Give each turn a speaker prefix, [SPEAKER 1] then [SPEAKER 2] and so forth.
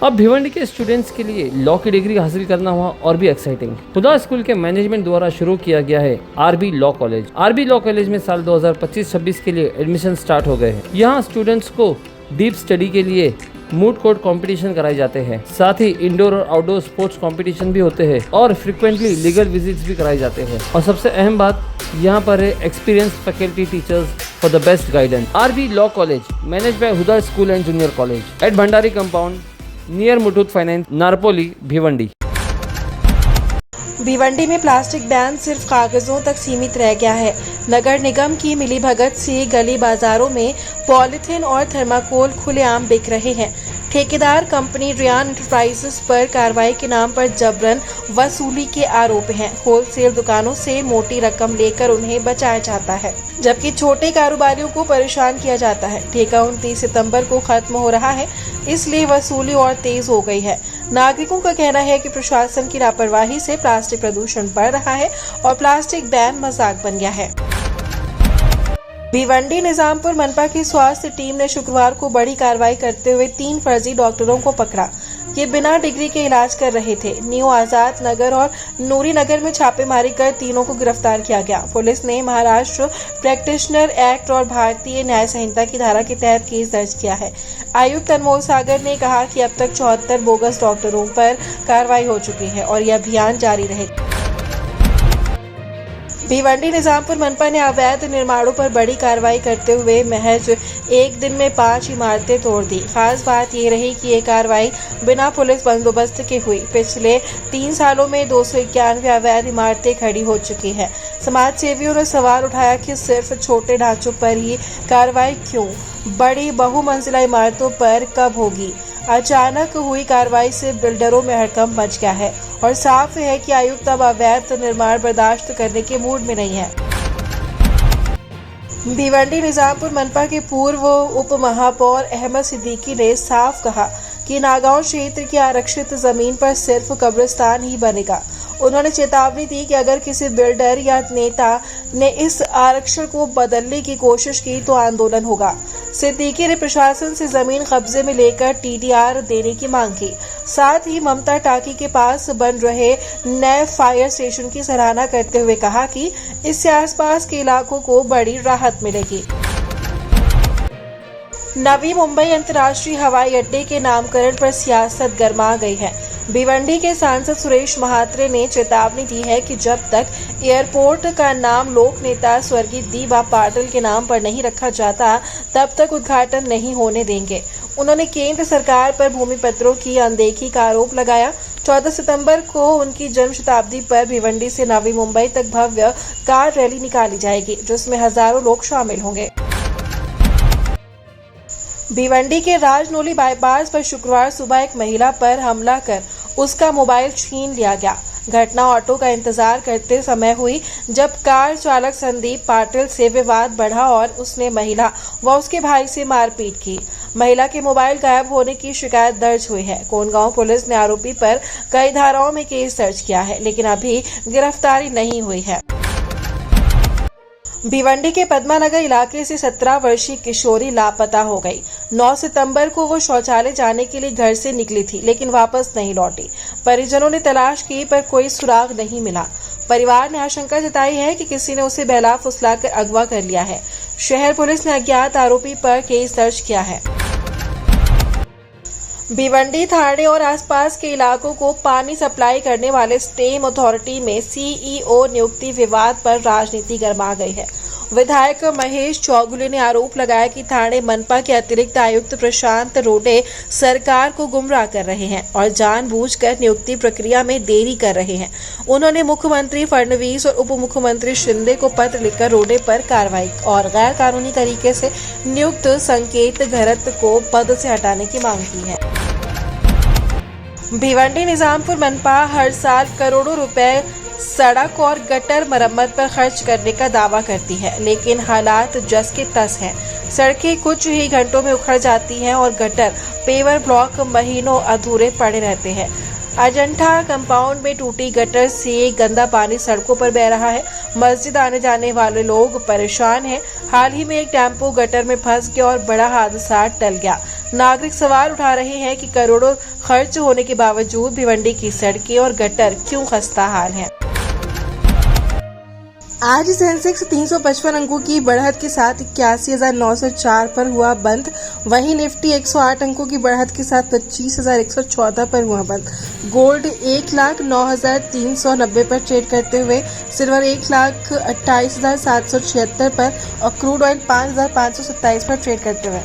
[SPEAKER 1] अब भिवंडी के स्टूडेंट्स के लिए लॉ की डिग्री हासिल करना हुआ और भी एक्साइटिंग। हुदा स्कूल के मैनेजमेंट द्वारा शुरू किया गया है RB law college. RB law college में साल 2025-26 के लिए एडमिशन स्टार्ट हो गए हैं। यहाँ स्टूडेंट्स को डीप स्टडी के लिए मूड कोर्ट कंपटीशन कराए जाते हैं, साथ ही इंडोर और आउटडोर स्पोर्ट्स कंपटीशन भी होते हैं और फ्रिक्वेंटली लीगल विजिट्स भी कराए जाते हैं। और सबसे अहम बात यहाँ पर है experience faculty teachers for the best guidance. RB law college manage by Huda school and junior college at Bhandari compound near Muthoot finance, Narpoli, Bhiwandi.
[SPEAKER 2] Bhiwandi में प्लास्टिक बैन सिर्फ कागजों तक सीमित रह गया है। नगर निगम की मिलीभगत से गली बाजारों में पॉलिथीन और थर्माकोल खुलेआम बिक रहे हैं। ठेकेदार कंपनी रियान एंटरप्राइजेस पर कार्रवाई के नाम पर जबरन वसूली के आरोप हैं। होलसेल दुकानों से मोटी रकम लेकर उन्हें बचाया जाता है, जबकि छोटे कारोबारियों को परेशान किया जाता है। ठेका 29 सितंबर को खत्म हो रहा है, इसलिए वसूली और तेज हो गई है। नागरिकों का कहना है कि प्रशासन की लापरवाही से प्लास्टिक प्रदूषण बढ़ रहा है और प्लास्टिक बैन मजाक बन गया है। भिवंडी निजामपुर मनपा की स्वास्थ्य टीम ने शुक्रवार को बड़ी कार्रवाई करते हुए 3 फर्जी डॉक्टरों को पकड़ा। ये बिना डिग्री के इलाज कर रहे थे। न्यू आजाद नगर और नूरी नगर में छापेमारी कर तीनों को गिरफ्तार किया गया। पुलिस ने महाराष्ट्र प्रैक्टिशनर एक्ट और भारतीय न्याय संहिता की धारा के तहत केस दर्ज किया है। आयुक्त अनमोल सागर ने कहा कि अब तक 74 बोगस डॉक्टरों पर कार्रवाई हो चुकी है और यह अभियान जारी रहेगा। भिवंडी निजामपुर मनपा ने अवैध निर्माणों पर बड़ी कार्रवाई करते हुए महज एक दिन में 5 इमारतें तोड़ दी। खास बात ये रही कि ये कार्रवाई बिना पुलिस बंदोबस्त के हुई। पिछले 3 सालों में 291 अवैध इमारतें खड़ी हो चुकी हैं। समाज सेवियों ने सवाल उठाया कि सिर्फ छोटे ढांचों पर ही कार्रवाई क्यों, बड़ी बहुमंजिला इमारतों पर कब होगी। अचानक हुई कार्रवाई से बिल्डरों में हड़कंप मच गया है और साफ है कि आयुक्त अब अवैध निर्माण बर्दाश्त करने के मूड में नहीं है। भिवंडी निजामपुर मनपा के पूर्व उप महापौर अहमद सिद्दीकी ने साफ कहा कि नागांव क्षेत्र की आरक्षित जमीन पर सिर्फ कब्रिस्तान ही बनेगा। उन्होंने चेतावनी दी कि अगर किसी बिल्डर या नेता ने इस आरक्षण को बदलने की कोशिश की तो आंदोलन होगा। सिद्दीकी ने प्रशासन से जमीन कब्जे में लेकर टीडीआर देने की मांग की। साथ ही ममता टाकी के पास बन रहे नए फायर स्टेशन की सराहना करते हुए कहा कि इससे आसपास के इलाकों को बड़ी राहत मिलेगी। नवी मुंबई अंतर्राष्ट्रीय हवाई अड्डे के नामकरण पर सियासत गर्मा गई है। भिवंडी के सांसद सुरेश महात्रे ने चेतावनी दी है कि जब तक एयरपोर्ट का नाम लोक नेता स्वर्गीय दीबा पाटिल के नाम पर नहीं रखा जाता, तब तक उद्घाटन नहीं होने देंगे। उन्होंने केंद्र सरकार पर भूमि पत्रों की अनदेखी का आरोप लगाया। 14 सितंबर को उनकी जन्म शताब्दी पर भिवंडी से नवी मुंबई तक भव्य कार रैली निकाली जाएगी, जिसमें हजारों लोग शामिल होंगे। भिवंडी के राजनोली बाईपास पर शुक्रवार सुबह एक महिला पर हमला कर उसका मोबाइल छीन लिया गया। घटना ऑटो का इंतजार करते समय हुई, जब कार चालक संदीप पाटिल से विवाद बढ़ा और उसने महिला व उसके भाई से मारपीट की। महिला के मोबाइल गायब होने की शिकायत दर्ज हुई है। कोनगांव पुलिस ने आरोपी पर कई धाराओं में केस दर्ज किया है, लेकिन अभी गिरफ्तारी नहीं हुई है। भिवंडी के पद्मानगर इलाके से 17 वर्षीय किशोरी लापता हो गई। 9 सितंबर को वो शौचालय जाने के लिए घर से निकली थी, लेकिन वापस नहीं लौटी। परिजनों ने तलाश की पर कोई सुराग नहीं मिला। परिवार ने आशंका जताई है कि किसी ने उसे बहला फुसलाकर अगवा कर लिया है। शहर पुलिस ने अज्ञात आरोपी पर केस दर्ज किया है। भिवंडी थाने और आसपास के इलाकों को पानी सप्लाई करने वाले स्टेम अथॉरिटी में सीईओ नियुक्ति विवाद पर राजनीति गर्मा गई है। विधायक महेश चौगुले ने आरोप लगाया कि थाने मनपा के अतिरिक्त आयुक्त प्रशांत रोडे सरकार को गुमराह कर रहे हैं और जानबूझकर नियुक्ति प्रक्रिया में देरी कर रहे हैं। उन्होंने मुख्यमंत्री फडणवीस और उप मुख्यमंत्री शिंदे को पत्र लिखकर रोडे पर कार्रवाई और गैर कानूनी तरीके से नियुक्त संकेत घरत को पद से हटाने की मांग की है। भिवंडी निजामपुर मनपा हर साल करोड़ों रुपए सड़क और गटर मरम्मत पर खर्च करने का दावा करती है, लेकिन हालात जस के तस हैं। सड़कें कुछ ही घंटों में उखड़ जाती हैं और गटर पेवर ब्लॉक महीनों अधूरे पड़े रहते हैं। अजंठा कंपाउंड में टूटी गटर से गंदा पानी सड़कों पर बह रहा है। मस्जिद आने जाने वाले लोग परेशान हैं। हाल ही में एक टेम्पो गटर में फंस गया और बड़ा हादसा टल गया। नागरिक सवाल उठा रहे हैं कि करोड़ों खर्च होने के बावजूद भिवंडी की सड़कें और गटर क्यों खस्ता हाल हैं। आज सेंसेक्स 355 अंकों की बढ़त के साथ 81,904 पर हुआ बंद। वहीं निफ्टी 108 अंकों की बढ़त के साथ 25,114 पर हुआ बंद। गोल्ड 1,09,390 पर ट्रेड करते हुए सिल्वर 1,28,776 पर और क्रूड ऑयल 5,527 पर ट्रेड करते हुए